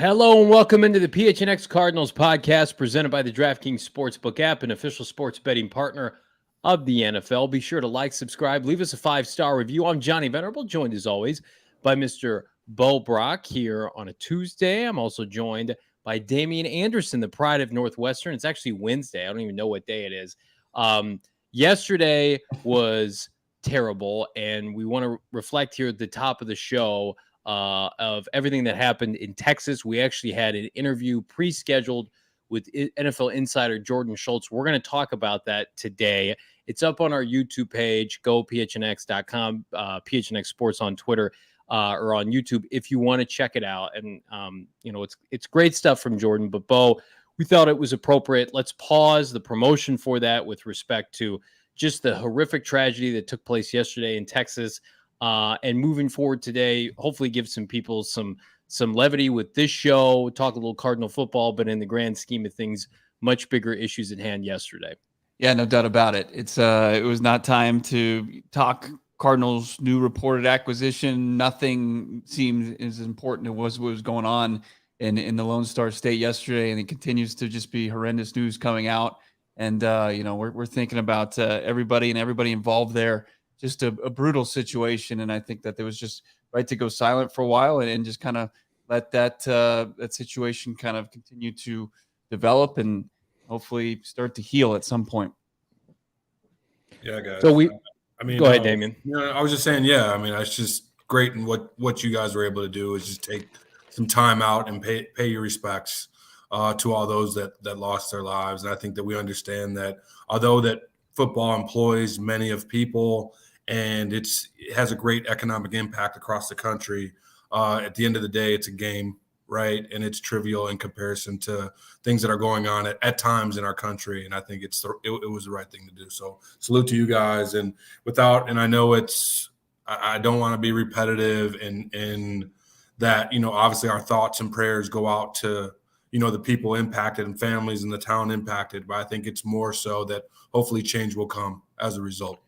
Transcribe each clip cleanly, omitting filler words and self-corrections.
Hello and welcome into the PHNX Cardinals podcast presented by the DraftKings Sportsbook app, an official sports betting partner of the NFL. Be sure to like, subscribe, leave us a 5-star review. I'm Johnny Venerable, joined as always by Mr. Bo Brock here on a Tuesday. I'm also joined by Damien Anderson, the pride of Northwestern. It's actually Wednesday. I don't even know what day it is. Yesterday was terrible, and we want to reflect here at the top of the show of everything that happened in Texas. We actually had an interview pre-scheduled with NFL insider Jordan Schultz. We're going to talk about that today. It's up on our YouTube page. Go phnx.com, PHNX Sports on Twitter or on YouTube if you want to check it out. And it's great stuff from Jordan. But Bo, we thought it was appropriate. Let's pause the promotion for that with respect to just the horrific tragedy that took place yesterday in Texas. And moving forward today, hopefully give some people some levity with this show, talk a little Cardinal football, but in the grand scheme of things, much bigger issues at hand yesterday. Yeah, no doubt about it. It was not time to talk Cardinals' new reported acquisition. Nothing seemed as important as what was going on in the Lone Star State yesterday, and it continues to just be horrendous news coming out. And we're thinking about everybody involved there. Just a brutal situation, and I think that there was just right to go silent for a while and just kind of let that situation kind of continue to develop and hopefully start to heal at some point. Yeah, guys. So go ahead, Damien. I was just saying, it's just great, and what you guys were able to do is just take some time out and pay your respects to all those that lost their lives. And I think that we understand that although that football employs many of people, and it has a great economic impact across the country. At the end of the day, it's a game, right? And it's trivial in comparison to things that are going on at times in our country. And I think it was the right thing to do. So salute to you guys. And I know I don't want to be repetitive in that, obviously our thoughts and prayers go out to, the people impacted and families in the town impacted. But I think it's more so that hopefully change will come as a result.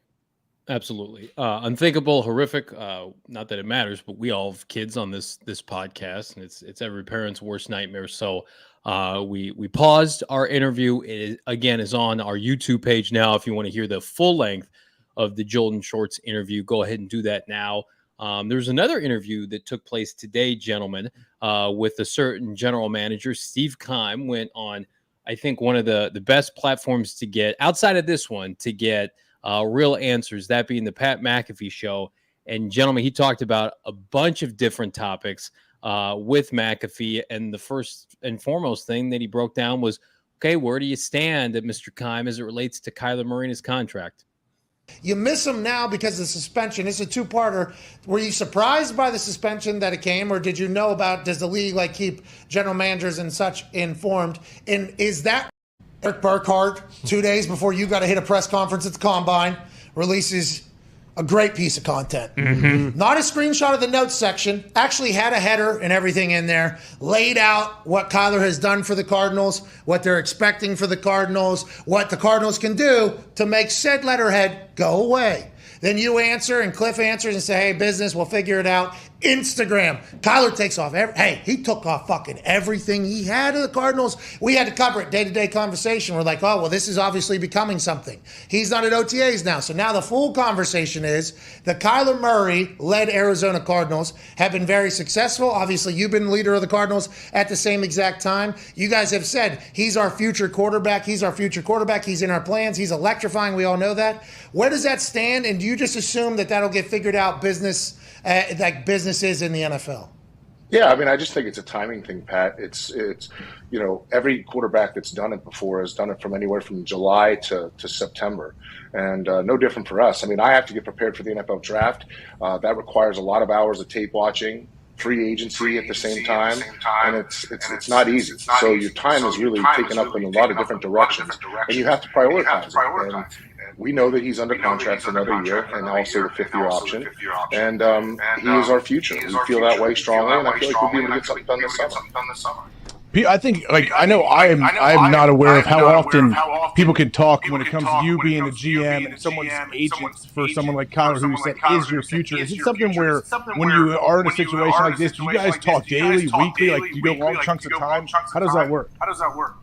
Absolutely. Unthinkable, horrific. Not that it matters, but we all have kids on this podcast, and it's every parent's worst nightmare. So we paused our interview. It is on our YouTube page now. If you want to hear the full length of the Jordan Schultz interview, go ahead and do that now. There's another interview that took place today, gentlemen, with a certain general manager. Steve Keim went on, I think, one of the best platforms to get, outside of this one, to get real answers, that being the Pat McAfee show. And gentlemen, he talked about a bunch of different topics with McAfee. And the first and foremost thing that he broke down was, okay, where do you stand at Mr. Keim as it relates to Kyler Murray and his contract? You miss him now because of the suspension. It's a two-parter. Were you surprised by the suspension that it came, or did you know about, does the league keep general managers and such informed? And is that Eric Burkhart, 2 days before you got to hit a press conference at the Combine, releases a great piece of content. Mm-hmm. Not a screenshot of the notes section, actually had a header and everything in there, laid out what Kyler has done for the Cardinals, what they're expecting for the Cardinals, what the Cardinals can do to make said letterhead go away. Then you answer and Cliff answers and say, hey, business, we'll figure it out. Instagram. Kyler takes off. He took off fucking everything he had of the Cardinals. We had to cover it, day-to-day conversation. We're like, oh, well, this is obviously becoming something. He's not at OTAs now. So now the full conversation is the Kyler Murray-led Arizona Cardinals have been very successful. Obviously, you've been leader of the Cardinals at the same exact time. You guys have said, he's our future quarterback. He's our future quarterback. He's in our plans. He's electrifying. We all know that. Where does that stand? And do you just assume that that'll get figured out like businesses in the NFL? Yeah, I just think it's a timing thing, Pat. It's every quarterback that's done it before has done it from anywhere from July to September, and no different for us. I have to get prepared for the NFL draft. That requires a lot of hours of tape watching, free agency at the same time, and it's not easy. So your time is really taken up in a lot of different directions, and you have to prioritize it. And we know that he's under contract for another year and also the fifth-year option. And he is our future. We feel that way strongly, and I feel like we'll be able to get something done this summer. I think, I know I'm not aware of how often people can talk when it comes to you being a GM and someone's agent for someone like Kyler, who you said is your future. Is it something where when you are in a situation like this, do you guys talk daily, weekly? Like, do you go long chunks of time? How does that work?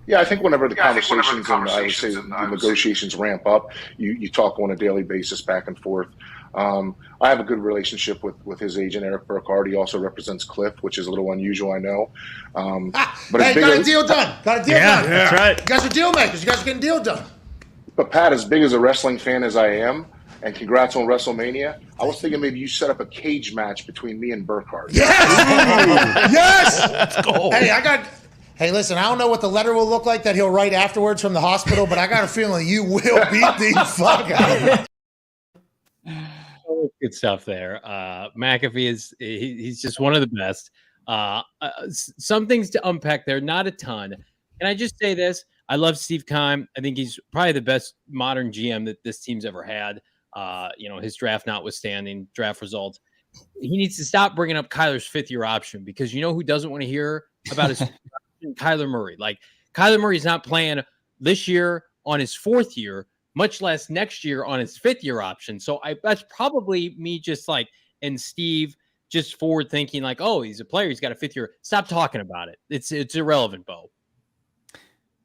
Yeah, I think whenever the conversations and I would say the negotiations ramp up, you talk on a daily basis back and forth. I have a good relationship with his agent, Eric Burkhardt. He also represents Cliff, which is a little unusual, I know. But hey, got a deal done. Got a deal done. That's right. You guys are deal makers. You guys are getting deal done. But Pat, as big as a wrestling fan as I am, and congrats on WrestleMania, I was thinking maybe you set up a cage match between me and Burkhardt. Yes! Yes! Let's go. Hey, listen, I don't know what the letter will look like that he'll write afterwards from the hospital, but I got a feeling you will beat the fuck out of him. Good stuff there. McAfee he's just one of the best. Some things to unpack there, not a ton. Can I just say this? I love Steve Keim. I think he's probably the best modern GM that this team's ever had. His draft notwithstanding, draft results. He needs to stop bringing up Kyler's fifth-year option, because you know who doesn't want to hear about his Kyler Murray. Like, Kyler Murray's not playing this year on his fourth year, much less next year on his fifth-year option. So that's probably me just and Steve just forward thinking like, oh, he's a player, he's got a fifth year. Stop talking about it. It's irrelevant, Bo.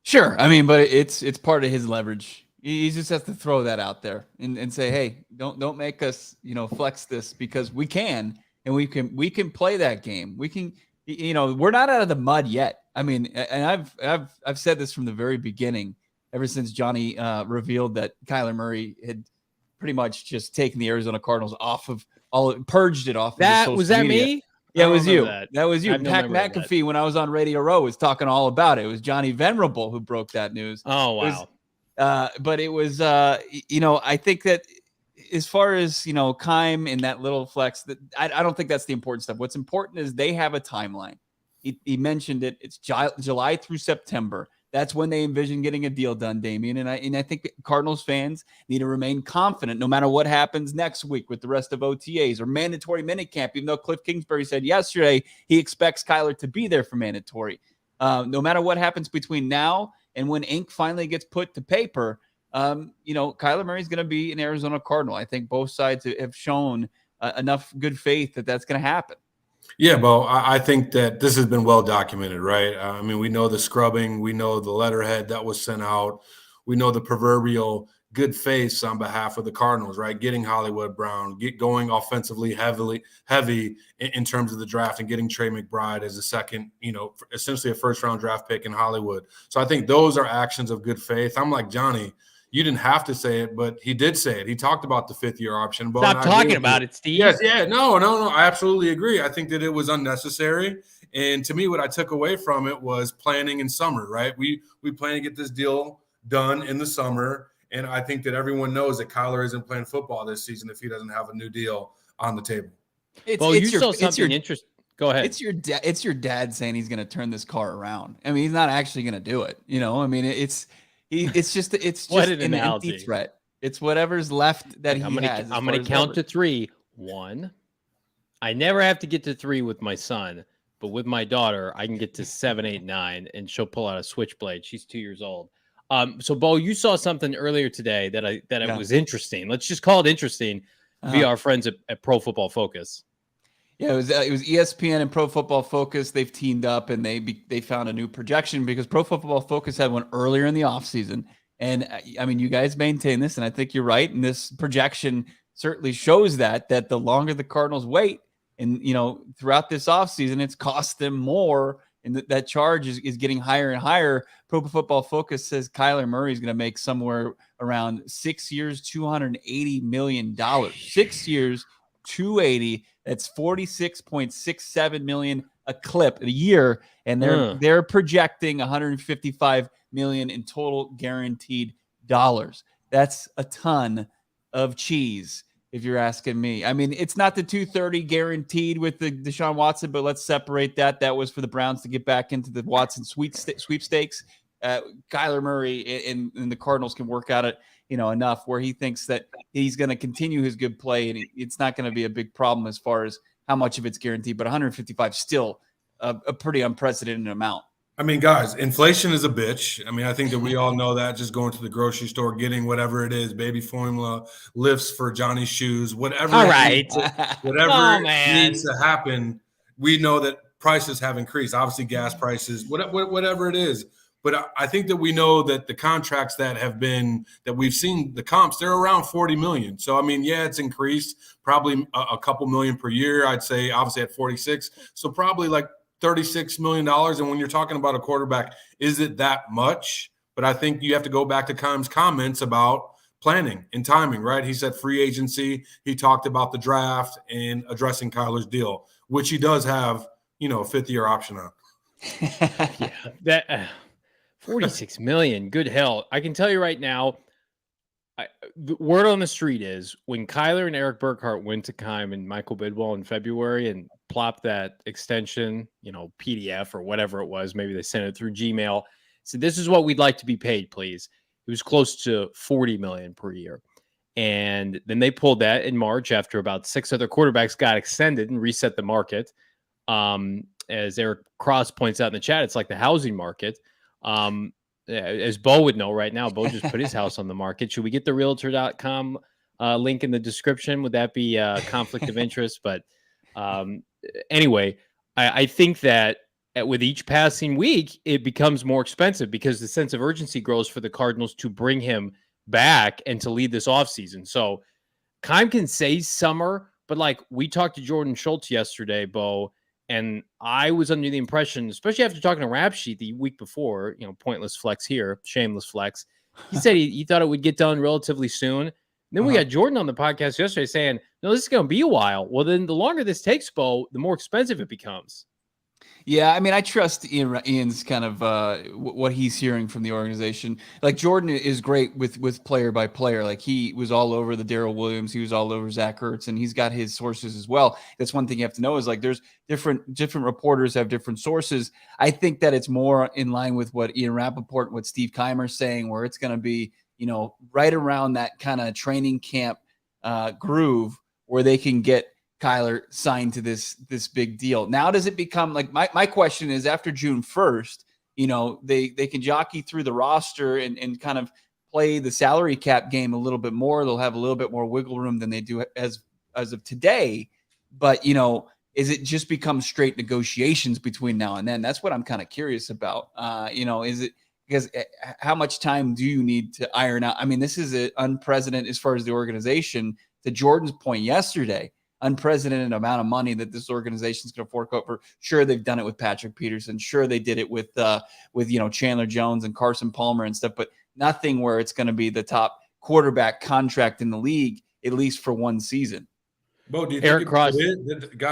Sure. I mean, but it's part of his leverage. He just has to throw that out there and say, hey, don't make us, flex this, because we can, and we can play that game. We can, we're not out of the mud yet. I mean, and I've said this from the very beginning, ever since Johnny revealed that Kyler Murray had pretty much just taken the Arizona Cardinals purged it off. That of was that media. me? Yeah, it was you. That was you. Pat McAfee, when I was on Radio Row, was talking all about it. It was Johnny Venerable who broke that news. Oh, wow. But it was, I think that as far as, Keim and that little flex, that I don't think that's the important stuff. What's important is they have a timeline. He mentioned it. It's July through September. That's when they envision getting a deal done, Damien. And I think Cardinals fans need to remain confident no matter what happens next week with the rest of OTAs or mandatory minicamp, even though Cliff Kingsbury said yesterday he expects Kyler to be there for mandatory. No matter what happens between now and when ink finally gets put to paper, Kyler Murray's going to be an Arizona Cardinal. I think both sides have shown enough good faith that that's going to happen. Yeah, Bo, I think that this has been well documented, right? I mean, we know the scrubbing, we know the letterhead that was sent out, we know the proverbial good face on behalf of the Cardinals, right? Getting Hollywood Brown, going offensively heavy in terms of the draft, and getting Trey McBride as a second, essentially a first-round draft pick in Hollywood. So I think those are actions of good faith. I'm like, Johnny, you didn't have to say it, but he did say it. He talked about the fifth-year option. Stop talking about it, Steve. Yes, yeah, no. I absolutely agree. I think that it was unnecessary. And to me, what I took away from it was planning in summer, right? We plan to get this deal done in the summer, and I think that everyone knows that Kyler isn't playing football this season if he doesn't have a new deal on the table. You saw something interesting. Go ahead. It's your dad saying he's going to turn this car around. I mean, he's not actually going to do it. It's just an empty threat. It's whatever's left that I'm going to count to three. 1. I never have to get to 3 with my son, but with my daughter, I can get to 7, 8, 9, and she'll pull out a switchblade. She's 2 years old. So Bo, you saw something earlier today that it was interesting. Let's just call it interesting via our friends at Pro Football Focus. Yeah, it was ESPN and Pro Football Focus. They've teamed up and they found a new projection, because Pro Football Focus had one earlier in the offseason. And I mean, you guys maintain this, and I think you're right. And this projection certainly shows that the longer the Cardinals wait, and throughout this offseason, it's cost them more, and that charge is getting higher and higher. Pro Football Focus says Kyler Murray is going to make somewhere around 6 years, $280 million. 6 years, 280. That's $46.67 million a clip a year, and they're projecting $155 million in total guaranteed dollars. That's a ton of cheese, if you're asking me. I mean, it's not the 230 guaranteed with the Deshaun Watson, but let's separate that. That was for the Browns to get back into the Watson sweepstakes. Kyler Murray and the Cardinals can work out it, enough where he thinks that he's going to continue his good play, and it's not going to be a big problem as far as how much of it's guaranteed. But 155 still a pretty unprecedented amount. I mean, guys, inflation is a bitch. I mean, I think that we all know that. Just going to the grocery store, getting whatever it is, baby formula, lifts for Johnny's shoes, whatever. All right. Whatever man. needs to happen, we know that prices have increased. Obviously, gas prices, whatever it is. But I think that we know that the contracts that we've seen, the comps, they're around 40 million. So, I mean, yeah, it's increased probably a couple million per year. I'd say obviously at 46. So probably like $36 million. And when you're talking about a quarterback, is it that much? But I think you have to go back to Keim's comments about planning and timing, right? He said free agency. He talked about the draft and addressing Kyler's deal, which he does have, a fifth-year option on. Yeah, that 46 million. Good hell. I can tell you right now, the word on the street is when Kyler and Eric Burkhart went to Keim and Michael Bidwell in February and plopped that extension, PDF or whatever it was, maybe they sent it through Gmail. So this is what we'd like to be paid, please. It was close to 40 million per year. And then they pulled that in March after about 6 other quarterbacks got extended and reset the market. As Eric Cross points out in the chat, it's like the housing market. As Bo would know right now, Bo just put his house on the market. Should we get the realtor.com link in the description? Would that be a conflict of interest? But anyway, I think that with each passing week, it becomes more expensive because the sense of urgency grows for the Cardinals to bring him back and to lead this offseason. So Keim can say summer, but like we talked to Jordan Schultz yesterday, Bo, and I was under the impression, especially after talking to Rap Sheet the week before, pointless flex here, shameless flex. He said he thought it would get done relatively soon. And then we got Jordan on the podcast yesterday saying, no, this is going to be a while. Well, then the longer this takes, Bo, the more expensive it becomes. Yeah, I mean, I trust Ian's kind of what he's hearing from the organization. Like Jordan is great with player by player. Like he was all over the Darrel Williams, he was all over Zach Ertz, and he's got his sources as well. That's one thing you have to know is like there's different reporters have different sources. I think that it's more in line with what Ian Rappaport, what Steve Keim are saying, where it's going to be right around that kind of training camp groove where they can get Kyler signed to this big deal. Now, does it become like my question is after June 1st, they can jockey through the roster and kind of play the salary cap game a little bit more. They'll have a little bit more wiggle room than they do as of today. But, is it just become straight negotiations between now and then? That's what I'm kind of curious about. Is it because how much time do you need to iron out? I mean, this is an unprecedented as far as the organization. To Jordan's point yesterday, unprecedented amount of money that this organization is going to fork over. Sure, they've done it with Patrick Peterson. Sure, they did it with Chandler Jones and Carson Palmer and stuff, but nothing where it's going to be the top quarterback contract in the league, at least for one season. Bo, do you think guys,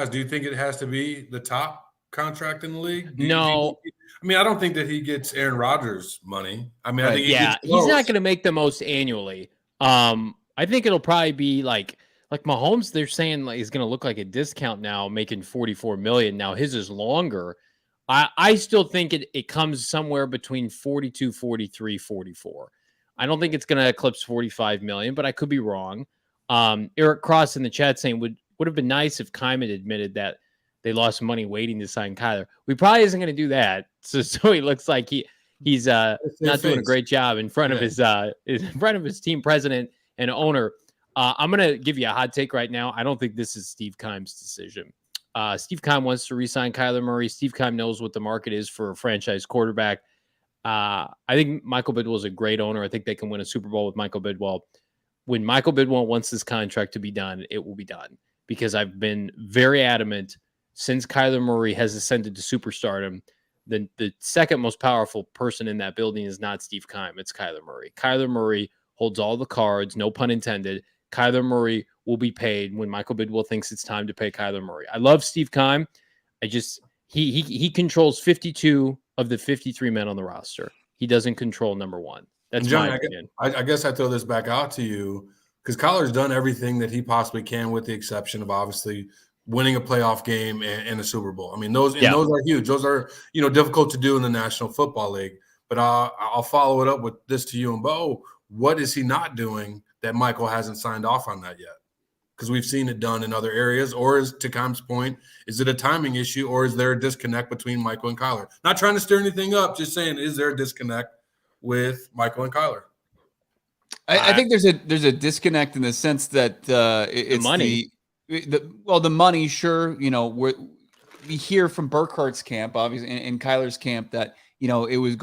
do you think it has to be the top contract in the league? No. I don't think that he gets Aaron Rodgers money. I think he's not going to make the most annually. I think it'll probably be like Mahomes, they're saying he's going to look like a discount now, making $44 million. Now his is longer. I still think it comes somewhere between 42, 43, 44. I don't think it's going to eclipse 45 million, but I could be wrong. Eric Cross in the chat saying would have been nice if Keim had admitted that they lost money waiting to sign Kyler. We probably isn't going to do that. So he looks like he's not doing a great job in front of his team president and owner. I'm going to give you a hot take right now. I don't think this is Steve Keim's decision. Steve Keim wants to re-sign Kyler Murray. Steve Keim knows what the market is for a franchise quarterback. I think Michael Bidwell is a great owner. I think they can win a Super Bowl with Michael Bidwell. When Michael Bidwell wants this contract to be done, it will be done. Because I've been very adamant since Kyler Murray has ascended to superstardom, the second most powerful person in that building is not Steve Keim. It's Kyler Murray. Kyler Murray holds all the cards, no pun intended. Kyler Murray will be paid when Michael Bidwell thinks it's time to pay Kyler Murray. I love Steve Keim. He controls 52 of the 53 men on the roster. He doesn't control number one. That's John, my opinion. I guess I throw this back out to you because Kyler's done everything that he possibly can, with the exception of obviously winning a playoff game and a Super Bowl. Those are huge. Those are difficult to do in the National Football League. But I'll follow it up with this to you and Bo. What is he not doing that Michael hasn't signed off on that yet? because we've seen it done in other areas? Or is, to Keim's point, is it a timing issue, or is there a disconnect between Michael and Kyler? Not trying to stir anything up, just saying, is there a disconnect with Michael and Kyler? I think there's a disconnect in the sense that it's money. The money, sure. We hear from Burkhardt's camp, obviously, and Kyler's camp that it's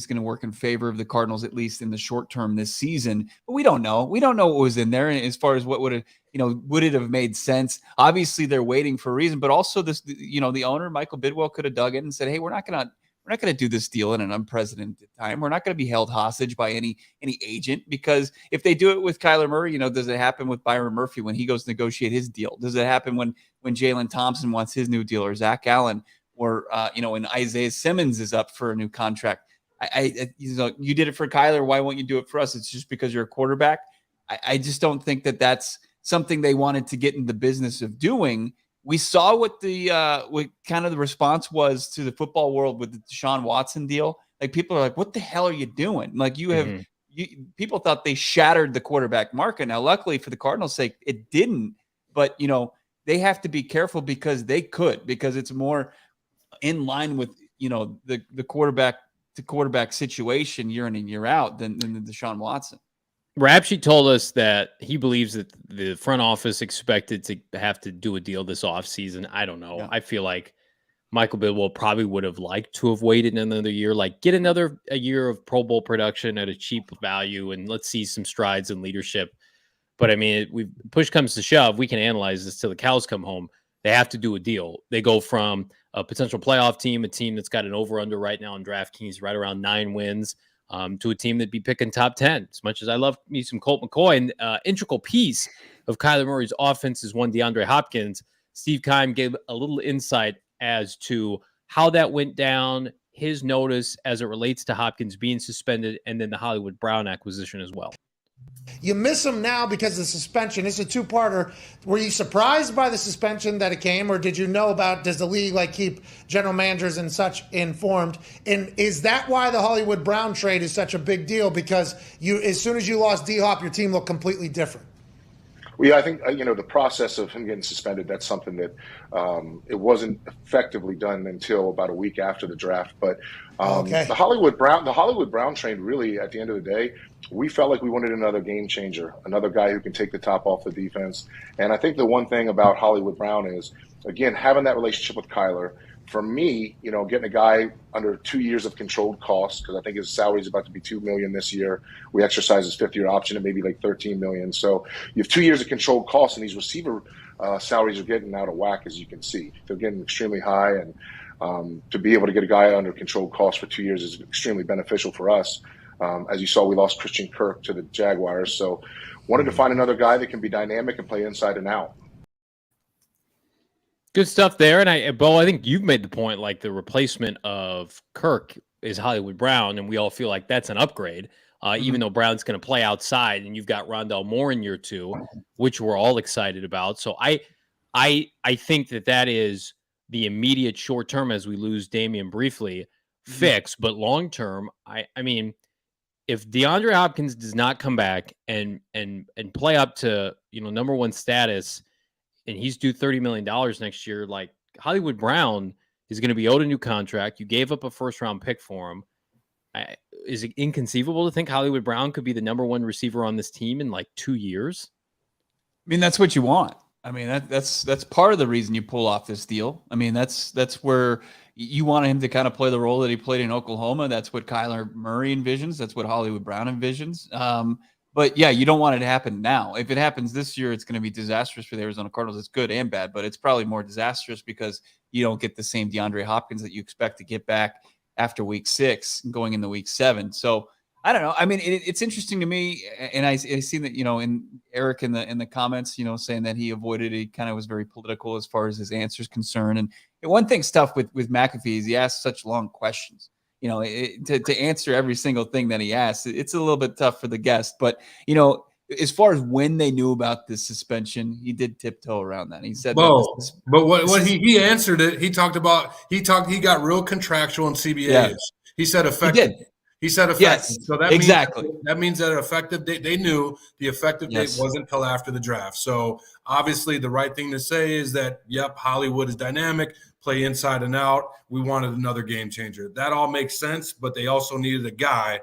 going to work in favor of the Cardinals, at least in the short term this season. But we don't know. We don't know what was in there, and as far as what would it have made sense? Obviously, they're waiting for a reason, but also the owner Michael Bidwell could have dug in and said, "Hey, we're not gonna do this deal in an unprecedented time. We're not going to be held hostage by any agent, because if they do it with Kyler Murray, does it happen with Byron Murphy when he goes to negotiate his deal? Does it happen when Jalen Thompson wants his new deal, or Zach Allen, or when Isaiah Simmons is up for a new contract? You did it for Kyler. Why won't you do it for us? It's just because you're a quarterback. I just don't think that that's something they wanted to get in the business of doing. We saw what kind of the response was to the football world with the Deshaun Watson deal. Like, people are like, "What the hell are you doing?" Like, people thought they shattered the quarterback market. Now, luckily for the Cardinals' sake, it didn't. But they have to be careful because it's more in line with the quarterback to quarterback situation year in and year out than the Deshaun Watson. Rapshi told us that he believes that the front office expected to have to do a deal this offseason. I don't know. Yeah. I feel like Michael Bidwell probably would have liked to have waited another year, like get a year of Pro Bowl production at a cheap value, and let's see some strides in leadership. But I mean, push comes to shove, we can analyze this till the cows come home. They have to do a deal. They go from a potential playoff team, a team that's got an over-under right now in DraftKings right around 9 wins, to a team that'd be picking top 10. As much as I love me some Colt McCoy, and integral piece of Kyler Murray's offense is one DeAndre Hopkins. Steve Keim gave a little insight as to how that went down, his notice as it relates to Hopkins being suspended, and then the Hollywood Brown acquisition as well. You miss him now because of the suspension. It's a two-parter. Were you surprised by the suspension that it came, or did you know about, does the league keep general managers and such informed? And is that why the Hollywood Brown trade is such a big deal? Because as soon as you lost D-Hop, your team looked completely different. Well, yeah, I think, the process of him getting suspended, that's something that it wasn't effectively done until about a week after the draft. But the Hollywood Brown train, really, at the end of the day, we felt like we wanted another game changer, another guy who can take the top off the defense. And I think the one thing about Hollywood Brown is, again, having that relationship with Kyler. For me, getting a guy under 2 years of controlled costs, because I think his salary is about to be $2 million this year. We exercise his 5th-year option at maybe like $13 million. So you have 2 years of controlled costs, and these receiver salaries are getting out of whack, as you can see. They're getting extremely high, and to be able to get a guy under controlled costs for 2 years is extremely beneficial for us. As you saw, we lost Christian Kirk to the Jaguars. So wanted to find another guy that can be dynamic and play inside and out. Good stuff there. And Bo, I think you've made the point, like the replacement of Kirk is Hollywood Brown, and we all feel like that's an upgrade, even though Brown's going to play outside, and you've got Rondale Moore in year 2, which we're all excited about. So I think that is the immediate short term, as we lose Damien briefly, fix. But long term, I mean, if DeAndre Hopkins does not come back and play up to number 1 status, and he's due $30 million next year, like, Hollywood Brown is going to be owed a new contract. You gave up a first-round pick for him. Is it inconceivable to think Hollywood Brown could be the number 1 receiver on this team in like 2 years? I mean, that's what you want. I mean, that's part of the reason you pull off this deal. I mean, that's where you want him to kind of play the role that he played in Oklahoma. That's what Kyler Murray envisions. That's what Hollywood Brown envisions. But yeah, you don't want it to happen now. If it happens this year, it's going to be disastrous for the Arizona Cardinals. It's good and bad, but it's probably more disastrous because you don't get the same DeAndre Hopkins that you expect to get back after week 6 going into week 7. So I don't know. I mean, it's interesting to me, and I see that, in Eric in the comments, saying that he avoided, he kind of was very political as far as his answers concerned. And one thing's tough with McAfee is he asks such long questions. To answer every single thing that he asks, it's a little bit tough for the guest. But, as far as when they knew about this suspension, he did tiptoe around that. He said, but what he answered it, he got real contractual in CBAs. Yeah. He said effective. He said effective. Yes, So that exactly. means that effective date, they knew the effective date Yes. wasn't until after the draft. So obviously the right thing to say is that, yep, Hollywood is dynamic, play inside and out. We wanted another game changer. That all makes sense, but they also needed a guy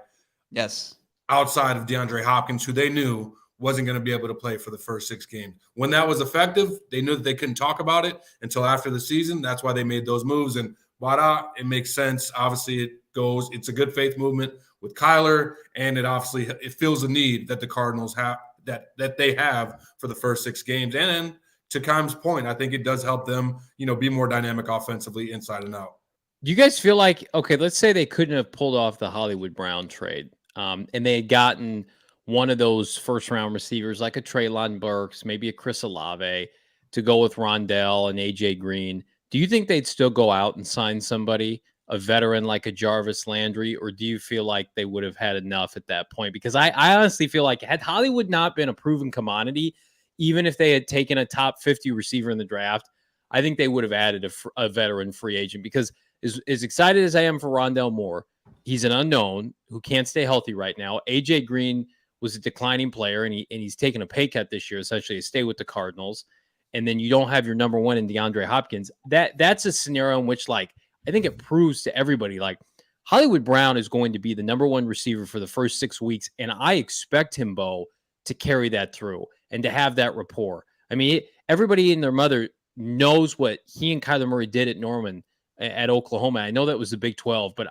outside of DeAndre Hopkins who they knew wasn't going to be able to play for the first 6 games. When that was effective, they knew that they couldn't talk about it until after the season. That's why they made those moves. And voila, it makes sense. Obviously, it's a good faith movement with Kyler, and it fills a need that the Cardinals have that they have for the first 6 games. And to Keim's point, I think it does help them, be more dynamic offensively inside and out. Do you guys feel like, okay, let's say they couldn't have pulled off the Hollywood Brown trade, and they had gotten one of those first-round receivers like a Treylon Burks, maybe a Chris Olave, to go with Rondell and A.J. Green. Do you think they'd still go out and sign somebody, a veteran like a Jarvis Landry, or do you feel like they would have had enough at that point? Because I honestly feel like had Hollywood not been a proven commodity, even if they had taken a top 50 receiver in the draft, I think they would have added a veteran free agent. Because as excited as I am for Rondell Moore, he's an unknown who can't stay healthy right now. A.J. Green was a declining player, and he's taken a pay cut this year, essentially, to stay with the Cardinals. And then you don't have your number one in DeAndre Hopkins. That's a scenario in which, like, I think it proves to everybody, like, Hollywood Brown is going to be the number one receiver for the first 6 weeks, and I expect him, Bo, to carry that through and to have that rapport. I mean, everybody and their mother knows what he and Kyler Murray did at Norman at Oklahoma. I know that was the Big 12, but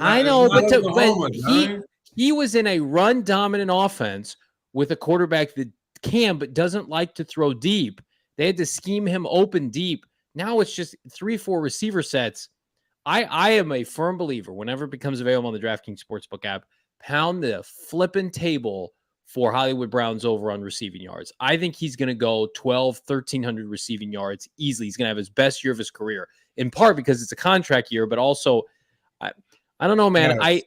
I know, but he was in a run-dominant offense with a quarterback that can but doesn't like to throw deep. They had to scheme him open deep. Now it's just 3-4 receiver sets. I am a firm believer, whenever it becomes available on the DraftKings Sportsbook app, pound the flipping table for Hollywood Brown's over on receiving yards. I think he's going to go 1,300 receiving yards easily. He's going to have his best year of his career, in part because it's a contract year, but also, I don't know, man. Yes.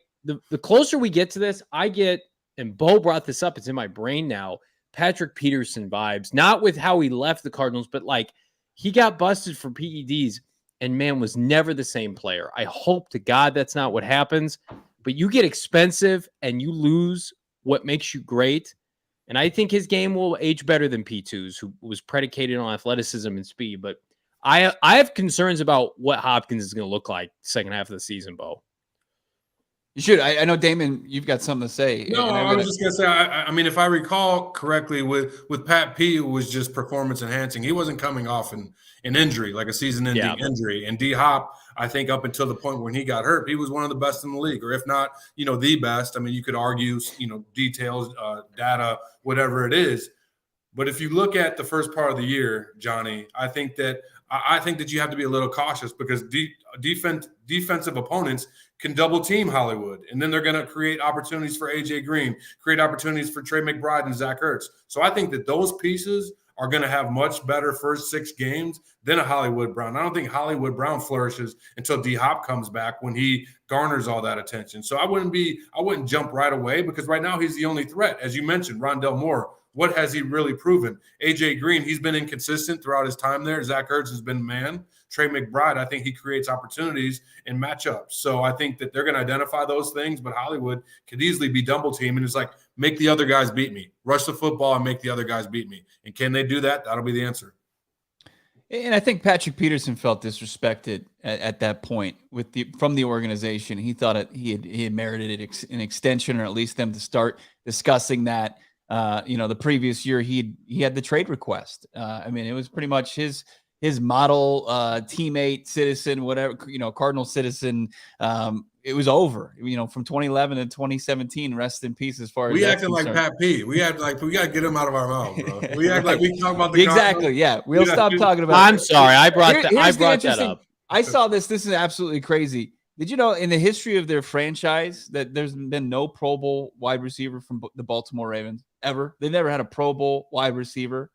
The closer we get to this, I get, and Bo brought this up, it's in my brain now, Patrick Peterson vibes, not with how he left the Cardinals, but like he got busted for PEDs and, man, was never the same player. I hope to God that's not what happens, but you get expensive and you lose what makes you great. And I think his game will age better than P2's, who was predicated on athleticism and speed. But I have concerns about what Hopkins is going to look like second half of the season, Bo. You should. I know, Damon, you've got something to say. No, I was just going to say, I mean, if I recall correctly, with Pat P, it was just performance enhancing. He wasn't coming off an injury, like a season-ending injury. And DHop, I think up until the point when he got hurt, he was one of the best in the league, or if not, the best. I mean, you could argue, details, data, whatever it is. But if you look at the first part of the year, Johnny, I think that you have to be a little cautious because defensive opponents can double team Hollywood, and then they're going to create opportunities for A.J. Green, create opportunities for Trey McBride and Zach Ertz. So I think that those pieces are going to have much better first 6 games than a Hollywood Brown. I don't think Hollywood Brown flourishes until DHop comes back, when he garners all that attention. So I wouldn't jump right away, because right now he's the only threat. As you mentioned, Rondell Moore, what has he really proven? A.J. Green, he's been inconsistent throughout his time there. Zach Ertz has been man. Trey McBride, I think he creates opportunities in matchups. So I think that they're going to identify those things, but Hollywood could easily be double team. And it's like, make the other guys beat me. Rush the football and make the other guys beat me. And can they do that? That'll be the answer. And I think Patrick Peterson felt disrespected at that point from the organization. He thought he had merited an extension, or at least them to start discussing that. The previous year he had the trade request. I mean, it was pretty much his model teammate, citizen, whatever, Cardinal citizen. It was over, from 2011 to 2017. Rest in peace. As far as we acting like Pat P. We act like we got to get him out of our mouth, bro. We act like we talk about the exactly. Yeah, we'll stop talking about. I'm sorry, I brought that up. I saw this. This is absolutely crazy. Did you know in the history of their franchise that there's been no Pro Bowl wide receiver from the Baltimore Ravens ever? They've never had a Pro Bowl wide receiver.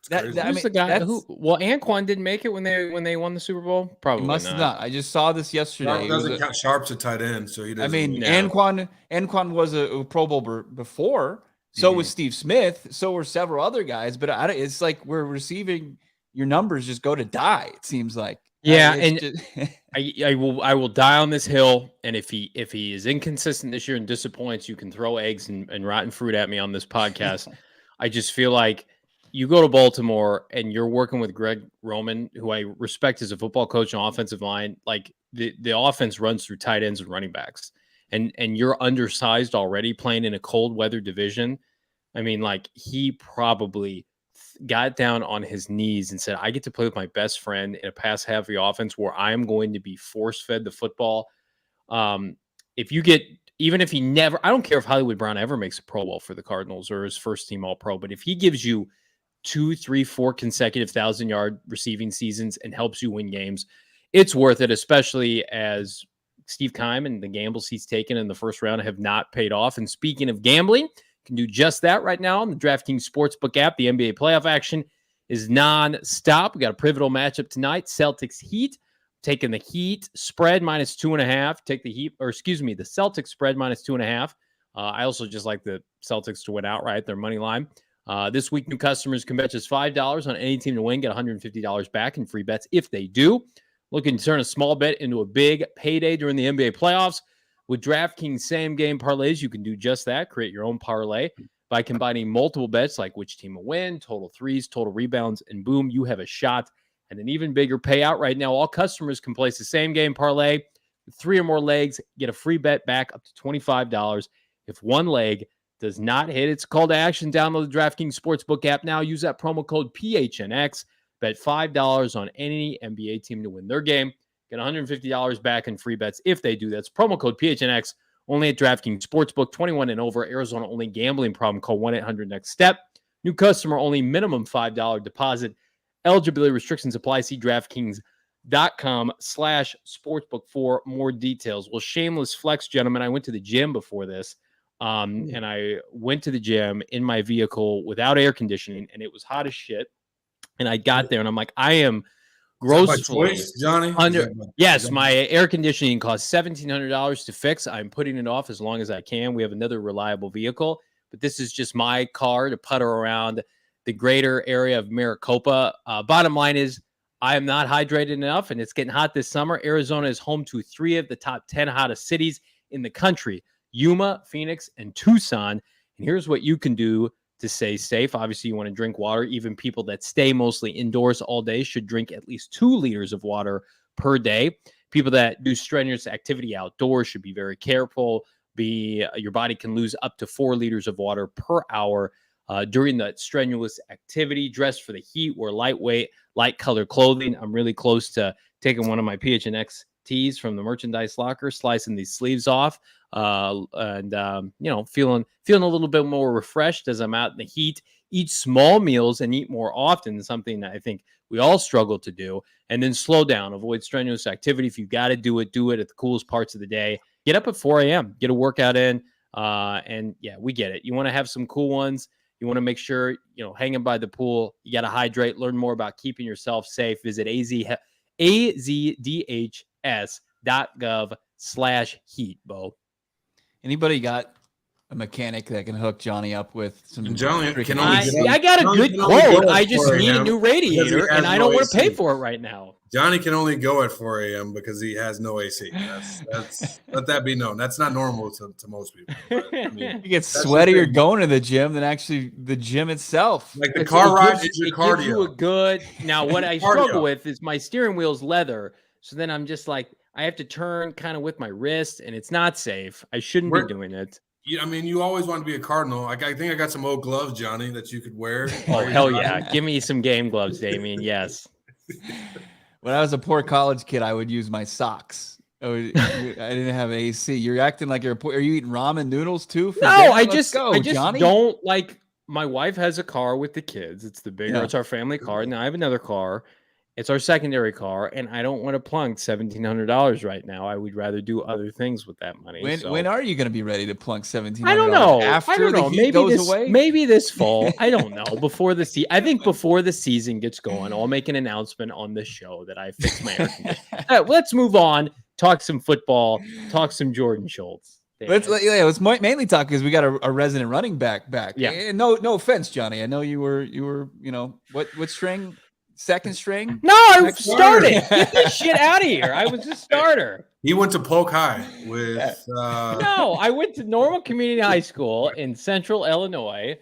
The guy Anquan didn't make it when they won the Super Bowl. Probably must not. I just saw this yesterday. Doesn't count. Sharp's a tight end, so he doesn't. I mean, Anquan was a Pro Bowl before. So was Steve Smith. So were several other guys. But it's like we're receiving your numbers just go to die. It seems like. Yeah, It's and just- I will die on this hill. And if he is inconsistent this year and disappoints, you can throw eggs and rotten fruit at me on this podcast. I just feel like you go to Baltimore and you're working with Greg Roman, who I respect as a football coach and offensive line. Like the offense runs through tight ends and running backs, and you're undersized already playing in a cold weather division. I mean, like he probably got down on his knees and said, I get to play with my best friend in a pass heavy offense where I'm going to be force fed the football. If you get, even if he never, I don't care if Hollywood Brown ever makes a Pro Bowl for the Cardinals or his first team All Pro, but if he gives you 2, 3, 4 consecutive 1,000-yard receiving seasons and helps you win games, it's worth it, especially as Steve Keim and the gambles he's taken in the first round have not paid off. And speaking of gambling, can do just that right now on the DraftKings Sportsbook app. The NBA playoff action is non-stop. We got a pivotal matchup tonight. Celtics Heat. Taking the Heat spread -2.5. Take the Heat, or excuse me, the Celtics spread -2.5. I also just like the Celtics to win outright. Their money line. This week, new customers can bet just $5 on any team to win. Get $150 back in free bets if they do. Looking to turn a small bet into a big payday during the NBA playoffs. With DraftKings same-game parlays, you can do just that. Create your own parlay by combining multiple bets like which team will win, total threes, total rebounds, and boom, you have a shot at an even bigger payout. Right now, all customers can place the same-game parlay with 3 or more legs, get a free bet back up to $25. If one leg does not hit, it's a call to action. Download the DraftKings Sportsbook app now. Use that promo code PHNX. Bet $5 on any NBA team to win their game. Get $150 back in free bets if they do. That's promo code PHNX only at DraftKings Sportsbook. 21 and over. Arizona only. Gambling problem? Call 1-800-NEXT-STEP. New customer only. Minimum $5 deposit. Eligibility restrictions apply. See DraftKings.com/sportsbook for more details. Well, shameless flex, gentlemen. I went to the gym before this, and I went to the gym in my vehicle without air conditioning, and it was hot as shit. And I got there, and I'm like, I am grossly Johnny. Yes, my air conditioning costs $1,700 to fix. I'm putting it off as long as I can. We have another reliable vehicle, but this is just my car to putter around the greater area of Maricopa. Bottom line is I am not hydrated enough, and it's getting hot this summer. Arizona is home to 3 of the top 10 hottest cities in the country: Yuma, Phoenix, and Tucson. And here's what you can do to stay safe. Obviously, you want to drink water. Even people that stay mostly indoors all day should drink at least 2 liters of water per day. People that do strenuous activity outdoors should be very careful. Your body can lose up to 4 liters of water per hour during that strenuous activity. Dress for the heat. Wear lightweight, light colored clothing. I'm really close to taking one of my PHNX tees from the merchandise locker, slicing these sleeves off, and feeling a little bit more refreshed as I'm out in the heat. Eat small meals and eat more often, something that I think we all struggle to do. And then slow down, avoid strenuous activity. If you got to do it at the coolest parts of the day. Get up at 4 a.m., get a workout in, and yeah, we get it. You want to have some cool ones. You want to make sure, hanging by the pool, you got to hydrate. Learn more about keeping yourself safe. Visit AZDHS.gov/heat, Bo. Anybody got a mechanic that can hook Johnny up with some? Johnny can I got a good quote. I just need a new radiator, and I don't want to pay for it right now. Johnny can only go at 4 a.m. because he has no AC. That's let that be known. That's not normal to most people. But, I mean, you get sweatier going to the gym than actually the gym itself. Like the car ride is your cardio. Gives you a good. Now, what I struggle with is my steering wheel's leather, so then I'm just like I have to turn kind of with my wrist, and it's not safe. I shouldn't be doing it. I mean, you always want to be a Cardinal. I think I got some old gloves, Johnny, that you could wear. Oh, hell yeah. Give me some game gloves, Damien. Yes. When I was a poor college kid, I would use my socks. I didn't have AC. You're acting like you're poor. Are you eating ramen noodles too? I just don't like. My wife has a car with the kids. It's the bigger. It's our family car. Now I have another car. It's our secondary car, and I don't want to plunk $1,700 right now. I would rather do other things with that money. When are you going to be ready to plunk $1,700? I don't know. After the heat goes away? Maybe this fall. I don't know. Before the season, I think before the season gets going, I'll make an announcement on this show that I fixed my air conditioning. Let's move on. Talk some football. Talk some Jordan Schultz. Let's mainly talk because we got a resident running back. Yeah. And no offense, Johnny. I know you were what string second string? No, I was Second starting. Get this shit out of here. I was a starter. He went to Polk High with. No, I went to Normal Community High School in Central Illinois.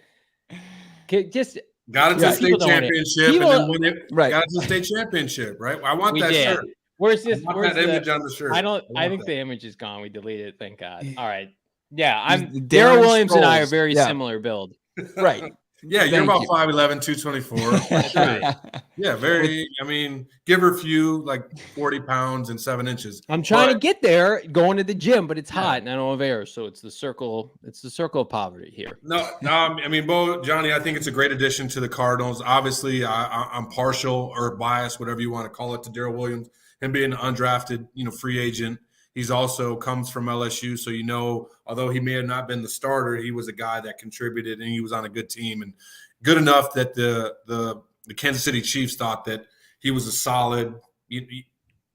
Just got into the state championship and then won it. Right. Got into the state championship, right? I want that did. shirt. Where's this? I want Where's that the image on the shirt? I think the image is gone. We deleted it. Thank God. All right. Yeah, Darren Darrel Williams and I are Sproles. very Yeah. similar build. Right. Yeah, you're Thank about you. 5'11", 224. That's right. Yeah, very. I mean, give her a few, like 40 pounds and 7 inches. I'm trying to But- get there, going to the gym, but it's hot and I don't have air, so it's the circle. It's the circle of poverty here. No, I mean, Johnny, I think it's a great addition to the Cardinals. Obviously, I'm partial or biased, whatever you want to call it, to Darrel Williams. Him being an undrafted, free agent. He's also comes from LSU, so although he may have not been the starter, he was a guy that contributed and he was on a good team and good enough that the Kansas City Chiefs thought that he was a solid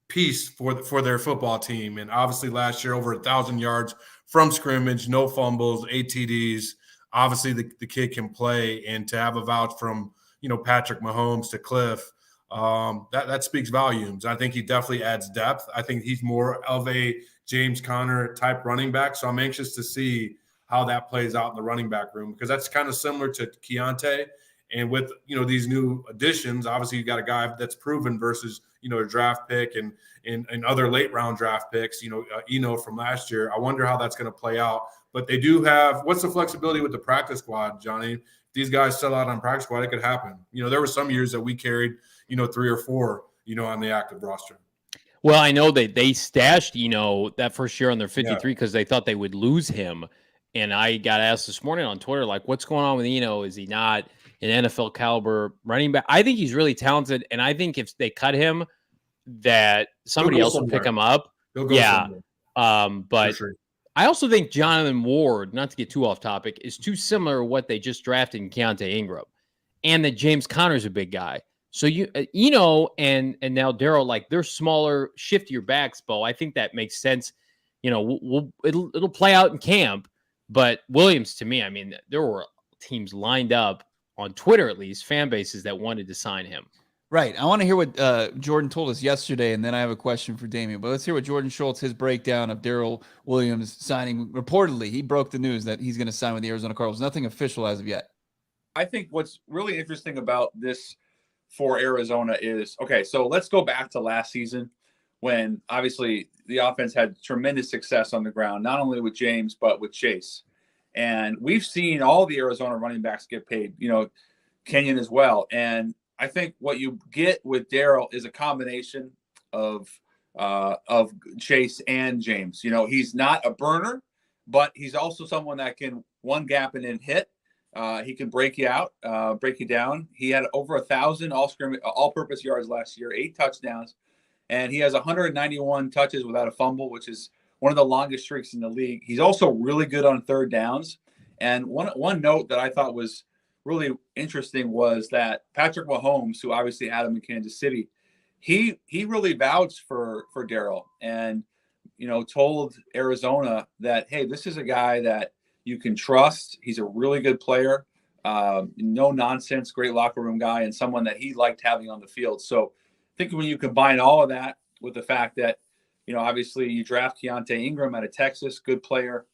piece for their football team. And obviously, last year over 1,000 yards from scrimmage, no fumbles, 8 TDs. Obviously, the kid can play, and to have a vouch from Patrick Mahomes to Cliff. That speaks volumes. I think he definitely adds depth. I think he's more of a James Conner type running back. So I'm anxious to see how that plays out in the running back room, because that's kind of similar to Keontae. And with, these new additions, obviously you got a guy that's proven versus, a draft pick and other late round draft picks, Eno from last year. I wonder how that's going to play out. But they do have – what's the flexibility with the practice squad, Johnny? If these guys sell out on practice squad, it could happen. There were some years that we carried – 3 or 4, on the active roster. Well, I know they stashed, that first year on their 53 because they thought they would lose him. And I got asked this morning on Twitter, like, what's going on with Eno? Is he not an NFL caliber running back? I think he's really talented. And I think if they cut him, that somebody else will pick him up. Yeah. But sure. I also think Jonathan Ward, not to get too off topic, is too similar to what they just drafted in Keontae Ingram. And that James Conner's a big guy. So Eno and now Darrel, like, they're smaller, shiftier backs, Bo. I think that makes sense. It'll play out in camp. But Williams, to me, I mean, there were teams lined up on Twitter, at least, fan bases that wanted to sign him. Right. I want to hear what Jordan told us yesterday, and then I have a question for Damien. But let's hear what Jordan Schultz, his breakdown of Darrel Williams signing. Reportedly, he broke the news that he's going to sign with the Arizona Cardinals. Nothing official as of yet. I think what's really interesting about this for Arizona is, okay, so let's go back to last season when obviously the offense had tremendous success on the ground, not only with James, but with Chase. And we've seen all the Arizona running backs get paid, Kenyon as well. And I think what you get with Darrel is a combination of Chase and James. He's not a burner, but he's also someone that can one gap and then hit. He can break you out, break you down. He had over 1,000 all-purpose yards last year, 8 touchdowns, and he has 191 touches without a fumble, which is one of the longest streaks in the league. He's also really good on third downs. And one note that I thought was really interesting was that Patrick Mahomes, who obviously had him in Kansas City, he really vouched for Darrel and told Arizona that, hey, this is a guy that you can trust. He's a really good player, no nonsense, great locker room guy, and someone that he liked having on the field. So I think when you combine all of that with the fact that, obviously you draft Keontae Ingram out of Texas, good player,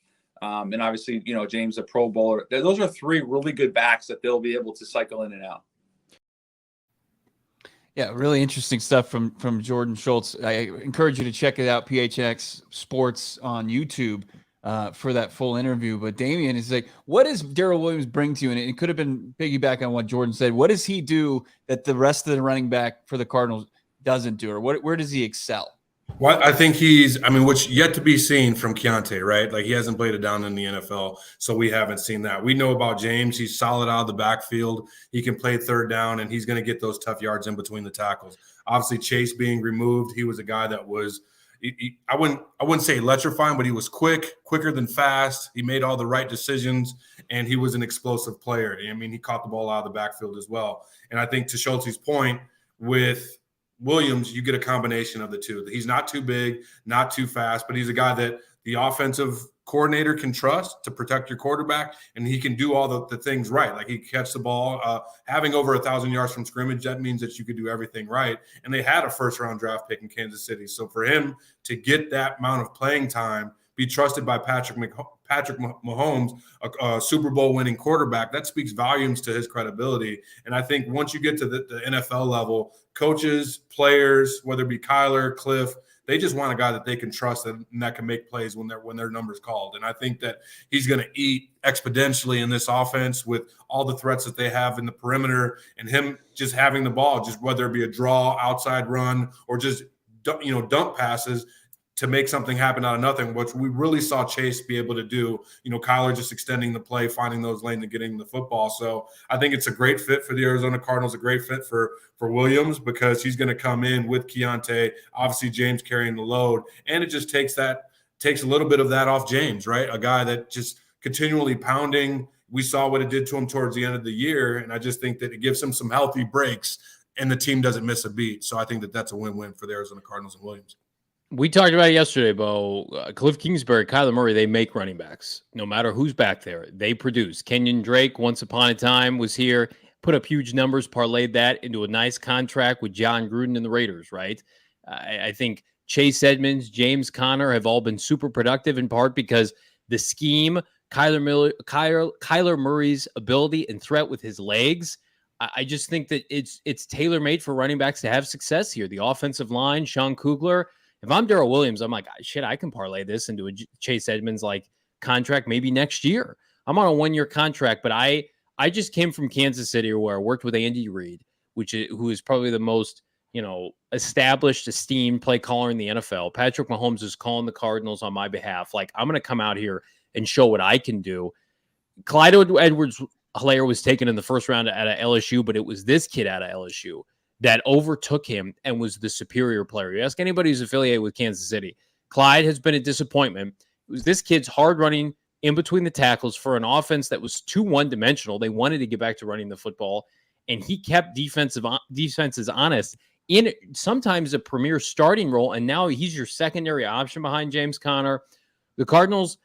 and obviously, James, a Pro Bowler. Those are 3 really good backs that they'll be able to cycle in and out. Yeah, really interesting stuff from Jordan Schultz. I encourage you to check it out, PHNX Sports on YouTube. For that full interview. But Damien is like, what does Darrel Williams bring to you? And it could have been piggyback on what Jordan said. What does he do that the rest of the running back for the Cardinals doesn't do? Or where does he excel? Well, I think which yet to be seen from Keontae, right? Like, he hasn't played it down in the NFL, so we haven't seen that. We know about James. He's solid out of the backfield. He can play third down, and he's going to get those tough yards in between the tackles. Obviously, Chase being removed, he was a guy that was I wouldn't say electrifying, but he was quicker than fast. He made all the right decisions, and he was an explosive player. I mean, he caught the ball out of the backfield as well. And I think to Schultz's point, with Williams, you get a combination of the two. He's not too big, not too fast, but he's a guy that the offensive coordinator can trust to protect your quarterback, and he can do all the things right. Like he can catch the ball, having over 1,000 yards from scrimmage, that means that you could do everything right. And they had a first-round draft pick in Kansas City. So for him to get that amount of playing time, be trusted by Patrick Mahomes, a Super Bowl winning quarterback, that speaks volumes to his credibility. And I think once you get to the NFL level, coaches, players, whether it be Kyler, Cliff, they just want a guy that they can trust and that can make plays when their number's called. And I think that he's going to eat exponentially in this offense with all the threats that they have in the perimeter, and him just having the ball, just whether it be a draw, outside run, or just dunk passes to make something happen out of nothing, which we really saw Chase be able to do. Kyler just extending the play, finding those lanes and getting the football. So I think it's a great fit for the Arizona Cardinals, a great fit for Williams, because he's going to come in with Keontae, obviously James carrying the load. And it just takes a little bit of that off James, right? A guy that just continually pounding. We saw what it did to him towards the end of the year. And I just think that it gives him some healthy breaks and the team doesn't miss a beat. So I think that that's a win-win for the Arizona Cardinals and Williams. We talked about it yesterday, Bo. Cliff Kingsbury, Kyler Murray, they make running backs. No matter who's back there, they produce. Kenyon Drake, once upon a time, was here, put up huge numbers, parlayed that into a nice contract with John Gruden and the Raiders, right? I think Chase Edmonds, James Conner have all been super productive, in part because the scheme, Kyler Murray's ability and threat with his legs. I just think that it's tailor-made for running backs to have success here. The offensive line, Sean Kugler. If I'm Darrel Williams, I'm like, shit, I can parlay this into a Chase Edmonds like contract maybe next year. I'm on a 1-year contract, but I just came from Kansas City where I worked with Andy Reid, who is probably the most established, esteemed play caller in the NFL. Patrick Mahomes is calling the Cardinals on my behalf. Like, I'm going to come out here and show what I can do. Clyde Edwards-Helaire was taken in the first round out of LSU, but it was this kid out of LSU that overtook him and was the superior player. You ask anybody who's affiliated with Kansas City, Clyde has been a disappointment. It was this kid's hard running in between the tackles for an offense that was too one-dimensional. They wanted to get back to running the football, and he kept defenses honest in sometimes a premier starting role, and now he's your secondary option behind James Conner. The Cardinals,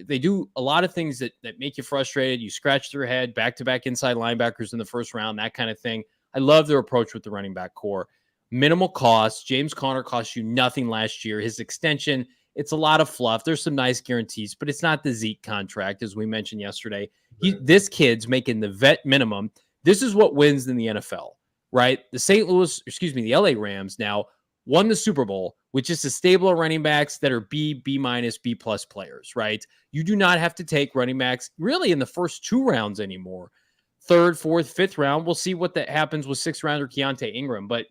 they do a lot of things that make you frustrated. You scratch their head, back-to-back inside linebackers in the first round, that kind of thing. I love their approach with the running back core. Minimal cost. James Conner cost you nothing last year. His extension, it's a lot of fluff. There's some nice guarantees, but it's not the Zeke contract, as we mentioned yesterday. This kid's making the vet minimum. This is what wins in the NFL, right? The LA Rams now won the Super Bowl with just a stable of running backs that are B-, B-, B+ players, right? You do not have to take running backs really in the first 2 rounds anymore. 3rd, 4th, 5th round. We'll see what that happens with 6th rounder Keontae Ingram. But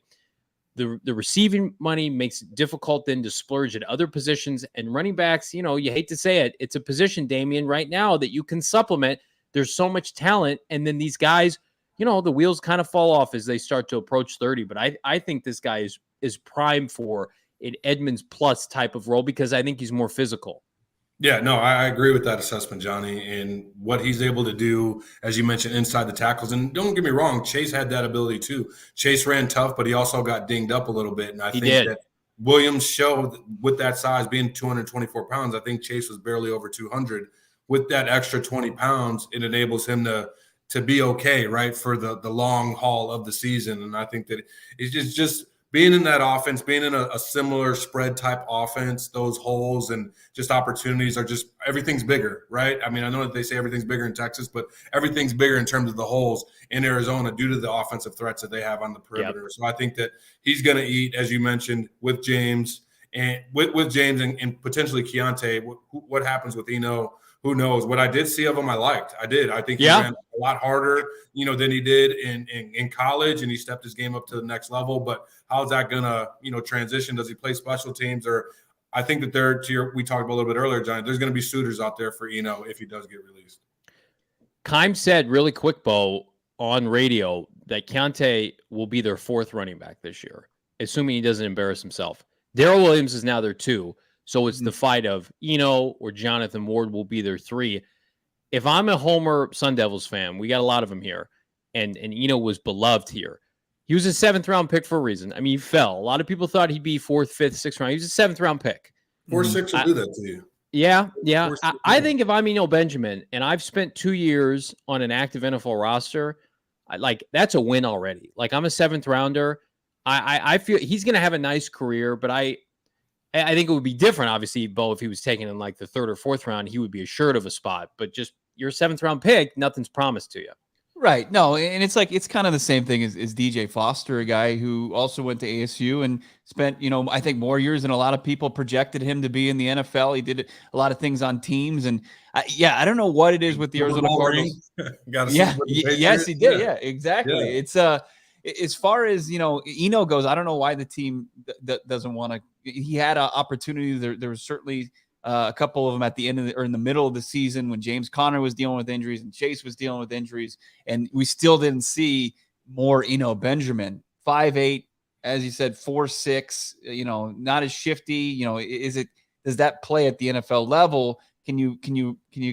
the receiving money makes it difficult then to splurge at other positions. And running backs, you hate to say it, it's a position, Damien, right now that you can supplement. There's so much talent. And then these guys, the wheels kind of fall off as they start to approach 30. But I think this guy is primed for an Edmonds plus type of role because I think he's more physical. Yeah, no, I agree with that assessment, Johnny, and what he's able to do, as you mentioned, inside the tackles. And don't get me wrong, Chase had that ability too. Chase ran tough, but he also got dinged up a little bit. And I think that Williams showed with that size, being 224 pounds, I think Chase was barely over 200. With that extra 20 pounds, it enables him to be okay, right, for the long haul of the season. And I think that it's just being in that offense, being in a similar spread type offense, those holes and just opportunities are just everything's bigger, right? I mean, I know that they say everything's bigger in Texas, but everything's bigger in terms of the holes in Arizona due to the offensive threats that they have on the perimeter. Yep. So I think that he's going to eat, as you mentioned, with James and with James and potentially Keontae. What happens with Eno? Who knows? What I did see of him, I liked. I did. I think he ran a lot harder, than he did in college, and he stepped his game up to the next level. But how's that gonna, transition? Does he play special teams? Or I think that we talked about a little bit earlier, Johnny. There's going to be suitors out there for Eno if he does get released. Keim said really quick, Bo, on radio that Keontae will be their 4th running back this year, assuming he doesn't embarrass himself. Darrel Williams is now their 2. So it's the fight of Eno or Jonathan Ward will be their 3. If I'm a Homer Sun Devils fan, we got a lot of them here, and Eno was beloved here. He was a 7th round pick for a reason. I mean, he fell. A lot of people thought he'd be 4th, 5th, 6th round. He was a 7th round pick. 4-6 will do that to you. Yeah. I think if I'm Eno Benjamin and I've spent 2 years on an active NFL roster, that's a win already. Like, I'm a 7th rounder. I feel he's going to have a nice career, but I think it would be different, obviously, Bo, if he was taken in like the 3rd or 4th round, he would be assured of a spot. But just your 7th round pick, nothing's promised to you. Right. No, and it's kind of the same thing as DJ Foster, a guy who also went to ASU and spent, I think more years than a lot of people projected him to be in the NFL. He did a lot of things on teams. And I don't know what it is with the Arizona Cardinals. Yes, he did. Yeah, exactly. Yeah. It's as far as, Eno goes, I don't know why the team doesn't want to. He had an opportunity. There was certainly a couple of them at the end of or in the middle of the season when James Conner was dealing with injuries and Chase was dealing with injuries, and we still didn't see more Eno Benjamin. 5'8", as you said, 4'6", not as shifty. Does that play at the NFL level? Can you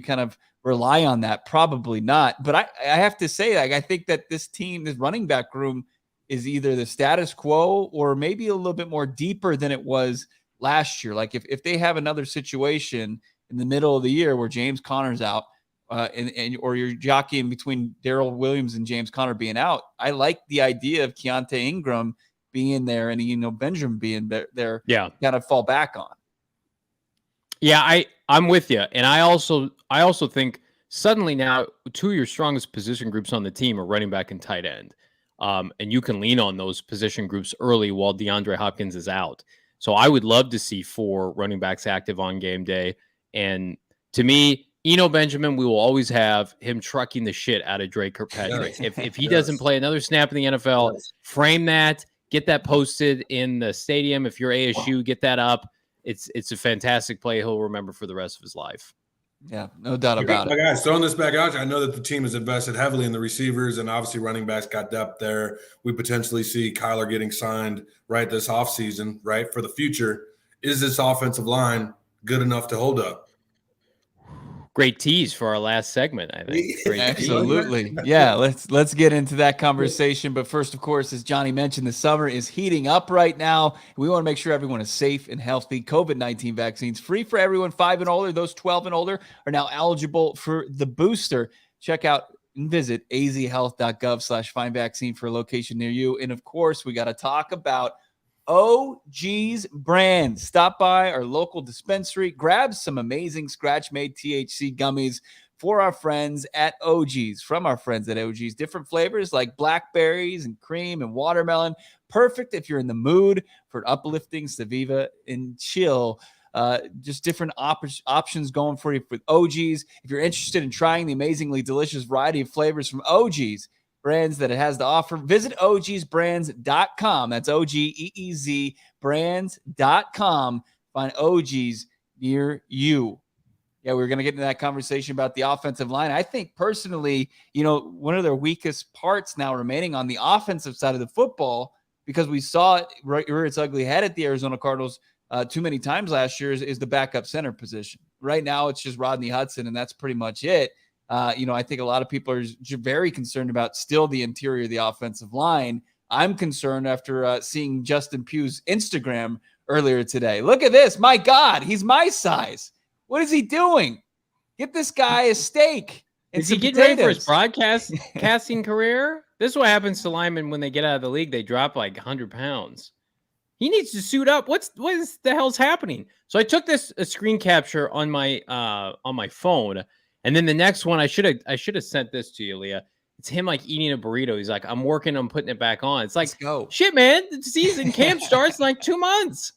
kind of rely on that? Probably not. But I have to say, I think that this team, this running back room, is either the status quo or maybe a little bit more deeper than it was last year. Like if they have another situation in the middle of the year where James Conner's out, or you're jockeying between Darrel Williams and James Conner being out, I like the idea of Keontae Ingram being there and Eno Benjamin being there. Yeah, kind of fall back on. Yeah, I'm with you, and I also think suddenly now 2 of your strongest position groups on the team are running back and tight end, and you can lean on those position groups early while DeAndre Hopkins is out. So I would love to see 4 running backs active on game day. And to me, Eno Benjamin, we will always have him trucking the shit out of Drake Kirkpatrick. If he doesn't play another snap in the NFL, frame that, get that posted in the stadium. If you're ASU, get that up. It's a fantastic play he'll remember for the rest of his life. Yeah, no doubt about it. Guys, throwing this back out, I know that the team has invested heavily in the receivers, and obviously running backs got depth there. We potentially see Kyler getting signed right this offseason, right, for the future. Is this offensive line good enough to hold up? Great tease for our last segment, I think. Absolutely. Yeah, let's get into that conversation. But first, of course, as Johnny mentioned, the summer is heating up right now. We want to make sure everyone is safe and healthy. COVID-19 vaccines free for everyone 5 and older. Those 12 and older are now eligible for the booster. Check out and visit azhealth.gov/find vaccine for a location near you. And of course, we got to talk about OG's brand. Stop by our local dispensary, grab some amazing scratch-made THC gummies for our friends at OG's. From our friends at OG's, different flavors like blackberries and cream and watermelon. Perfect if you're in the mood for uplifting sativa and chill. Just different options going for you with OG's. If you're interested in trying the amazingly delicious variety of flavors from OG's, brands that it has to offer, visit ogsbrands.com. That's OGEEZ brands.com. Find OG's near you. Yeah, we're going to get into that conversation about the offensive line. I think personally, one of their weakest parts now remaining on the offensive side of the football, because we saw it rear its ugly head at the Arizona Cardinals too many times last year, is the backup center position. Right now, it's just Rodney Hudson, and that's pretty much it. I think a lot of people are very concerned about still the interior of the offensive line. I'm concerned after seeing Justin Pugh's Instagram earlier today. Look at this. My God, he's my size. What is he doing? Get this guy a steak. Is he getting ready for his broadcasting career? This is what happens to linemen when they get out of the league. They drop like 100 pounds. He needs to suit up. What is the hell's happening? So I took a screen capture on my phone. And then the next one, I should have sent this to you, Leah. It's him like eating a burrito. He's like, I'm working on putting it back on. It's like, shit, man. The season camp starts in like 2 months.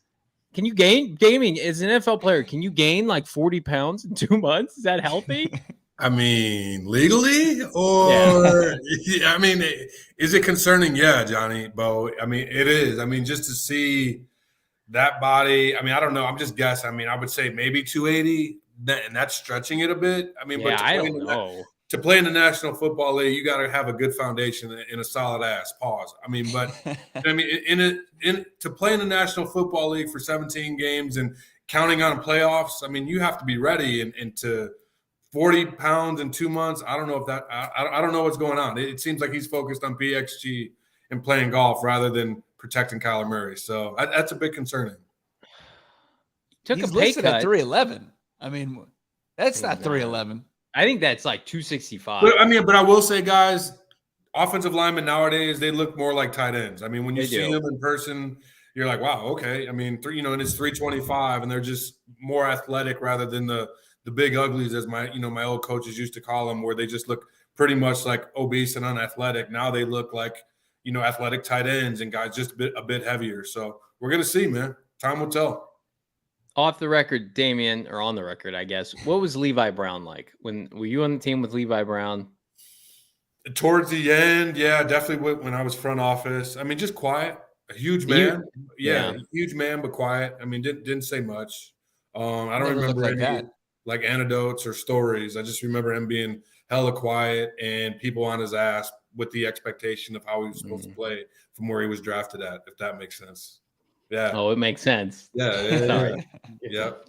Can you gaming as an NFL player? Can you gain like 40 pounds in 2 months? Is that healthy? I mean, legally, or yeah. I mean, is it concerning? Yeah, Johnny, Bo. I mean, it is. I mean, just to see that body. I mean, I don't know. I'm just guessing. I mean, I would say maybe 280. And that's stretching it a bit. I mean, but I don't know. To play in the National Football League, you got to have a good foundation and a solid ass. Pause. I mean, but I mean, to play in the National Football League for 17 games and counting on playoffs, I mean, you have to be ready. And to 40 pounds in 2 months, I don't know if that. I don't know what's going on. It seems like he's focused on PXG and playing golf rather than protecting Kyler Murray. So that's a bit concerning. He's listed at 311. I mean, that's not 311. I think that's like 265. But I will say, guys, offensive linemen nowadays, they look more like tight ends. I mean, when you see them in person, you're like, wow, okay. I mean, and it's 325, and they're just more athletic rather than the big uglies, as my old coaches used to call them, where they just look pretty much like obese and unathletic. Now they look like, athletic tight ends and guys just a bit heavier. So we're going to see, man. Time will tell. Off the record, Damien, or on the record, I guess, what was Levi Brown like? Were you on the team with Levi Brown? Towards the end, yeah, definitely when I was front office. I mean, just quiet, a huge man. Huge man, but quiet. I mean, didn't say much. I don't remember any like anecdotes or stories. I just remember him being hella quiet and people on his ass with the expectation of how he was supposed to play from where he was drafted at, if that makes sense. Yeah. Oh, it makes sense. Yeah. Sorry. Yep.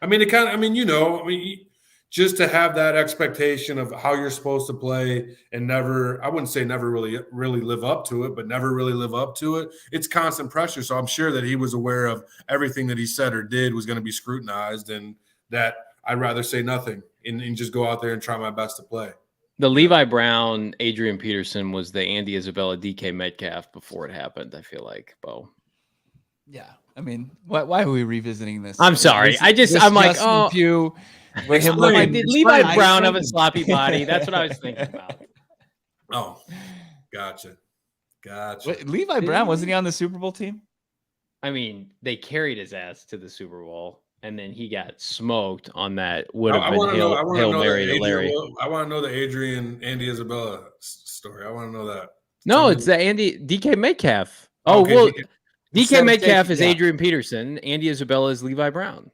I mean, just to have that expectation of how you're supposed to play and I wouldn't say never really live up to it, but never really live up to it. It's constant pressure. So I'm sure that he was aware of everything that he said or did was going to be scrutinized, and that I'd rather say nothing and just go out there and try my best to play. The Levi Brown, Adrian Peterson was the Andy Isabella, DK Metcalf before it happened, I feel like, Bo. Yeah. I mean, why are we revisiting this? I'm sorry. I'm like, Justin Pugh. Did Levi Brown have a sloppy body? That's what I was thinking about. Oh, gotcha. Wait, Levi Brown, wasn't he on the Super Bowl team? I mean, they carried his ass to the Super Bowl, and then he got smoked on that. Would have been Hail Mary to Larry. I want to know the Adrian Andy Isabella story. I want to know that. No, it's the DK Metcalf. Oh, okay, well, DK Metcalf is Adrian Peterson. Andy Isabella is Levi Brown.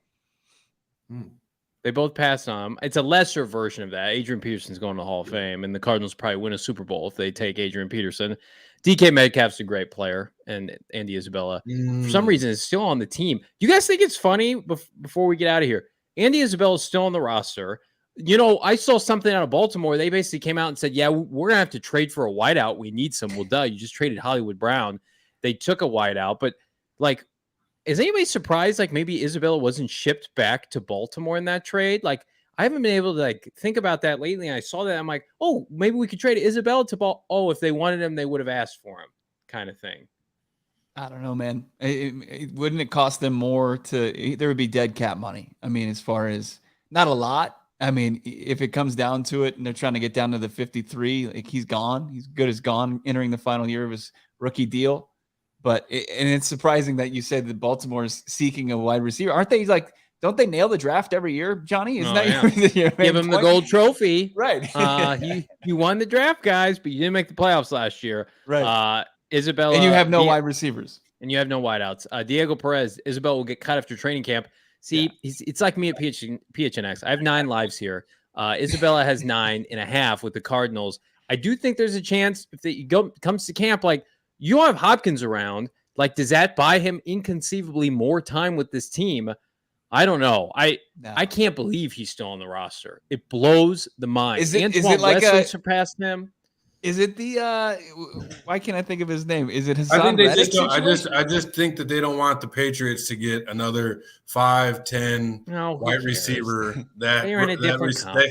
They both passed on him. It's a lesser version of that. Adrian Peterson's going to the Hall of Fame, and the Cardinals probably win a Super Bowl if they take Adrian Peterson. DK Metcalf's a great player, and Andy Isabella, for some reason, is still on the team. You guys think it's funny, before we get out of here, Andy Isabella is still on the roster. I saw something out of Baltimore. They basically came out and said, yeah, we're going to have to trade for a wideout. We need some. Well, duh, you just traded Hollywood Brown. They took a wideout, but like, is anybody surprised? Like maybe Isabella wasn't shipped back to Baltimore in that trade? Like I haven't been able to think about that lately. And I saw that. I'm like, oh, maybe we could trade Isabella to Baltimore. Oh, if they wanted him, they would have asked for him, kind of thing. I don't know, man. Wouldn't it cost them more there would be dead cap money. I mean, as far as not a lot. I mean, if it comes down to it and they're trying to get down to the 53, like he's gone. He's good as gone entering the final year of his rookie deal. But it's surprising that you said that Baltimore is seeking a wide receiver. Aren't they don't they nail the draft every year, Johnny? Isn't your give him the gold trophy? Right. You won the draft, guys, but you didn't make the playoffs last year. Right. Isabella. And you have no wide receivers. And you have no wideouts. Diego Perez, Isabella will get cut after training camp. See, it's like me at PHNX. I have 9 lives here. Isabella has 9.5 with the Cardinals. I do think there's a chance if comes to camp, like, you have Hopkins around. Like, does that buy him inconceivably more time with this team? I don't know. I can't believe he's still on the roster. It blows the mind. Is it like Wesley surpassed him? Is it the why can't I think of his name? Is it Hassan I think they Reddick I just think that they don't want the Patriots to get another 5'10" wide receiver that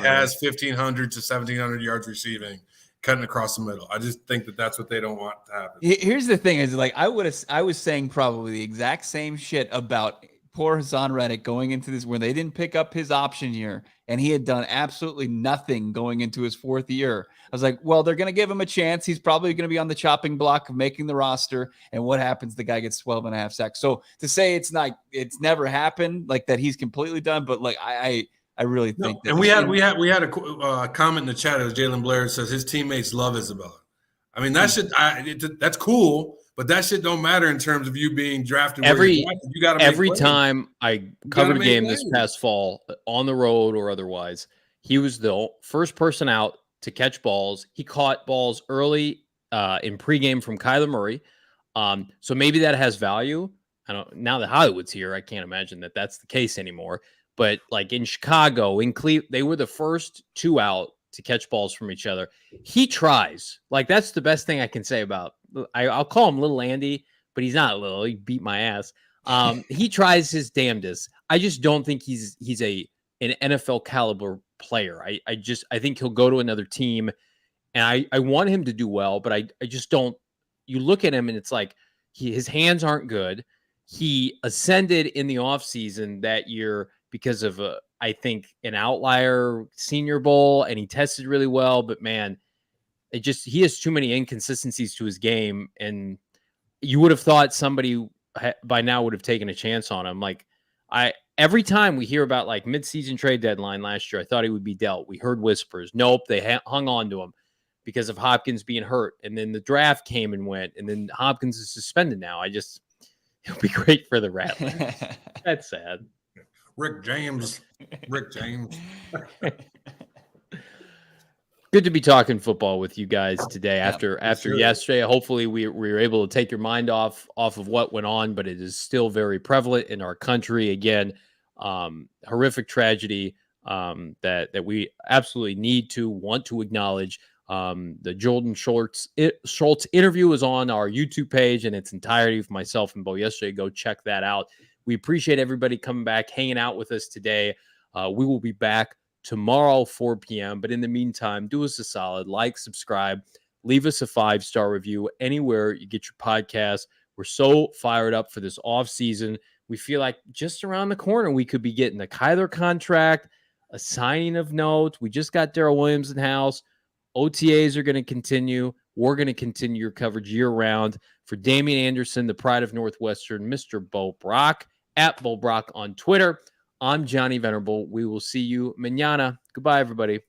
has 1,500 to 1,700 yards receiving, cutting across the middle. I just think that that's what they don't want to happen. Here's the thing: is like I was saying probably the exact same shit about poor Hassan Reddick going into this, where they didn't pick up his option year, and he had done absolutely nothing going into his 4th year. I was like, well, they're going to give him a chance. He's probably going to be on the chopping block of making the roster. And what happens? The guy gets 12.5 sacks. So to say it's never happened, like that he's completely done, but like I really think that. And we had a comment in the chat. It was Jalen Blair. It says his teammates love Isabella. I mean, that's cool. But that shit don't matter in terms of you being drafted. Every time I covered a game this past fall on the road or otherwise, he was the first person out to catch balls. He caught balls early in pregame from Kyler Murray. So maybe that has value. Now that Hollywood's here, I can't imagine that that's the case anymore. But like in Chicago, in Cleveland, they were the first 2 out to catch balls from each other. He tries. Like, that's the best thing I can say about. I'll call him Little Andy, but he's not little. He beat my ass. He tries his damnedest. I just don't think he's an NFL caliber player. I think he'll go to another team, and I want him to do well, but I just don't. You look at him and it's like his hands aren't good. He ascended in the offseason that year because of I think an outlier Senior Bowl, and he tested really well, but man, he has too many inconsistencies to his game, and you would have thought somebody by now would have taken a chance on him. Like every time we hear about like midseason trade deadline last year, I thought he would be dealt. We heard whispers. Nope, they hung on to him because of Hopkins being hurt, and then the draft came and went, and then Hopkins is suspended now. It'll be great for the Rattlers. That's sad. Rick James. Good to be talking football with you guys today after sure. yesterday. Hopefully we were able to take your mind off of what went on, but it is still very prevalent in our country. Again, horrific tragedy that we absolutely want to acknowledge. The Jordan Schultz interview is on our YouTube page in its entirety for myself and Bo yesterday. Go check that out. We appreciate everybody coming back, hanging out with us today. We will be back tomorrow, 4 p.m. But in the meantime, do us a solid, like, subscribe, leave us a 5-star review anywhere you get your podcast. We're so fired up for this off season. We feel like just around the corner, we could be getting a Kyler contract, a signing of note. We just got Darrel Williams in house. OTAs are going to continue. We're going to continue your coverage year round. For Damien Anderson, the pride of Northwestern, Mr. Bo Brock, at Bo Brock on Twitter. I'm Johnny Venerable. We will see you mañana. Goodbye, everybody.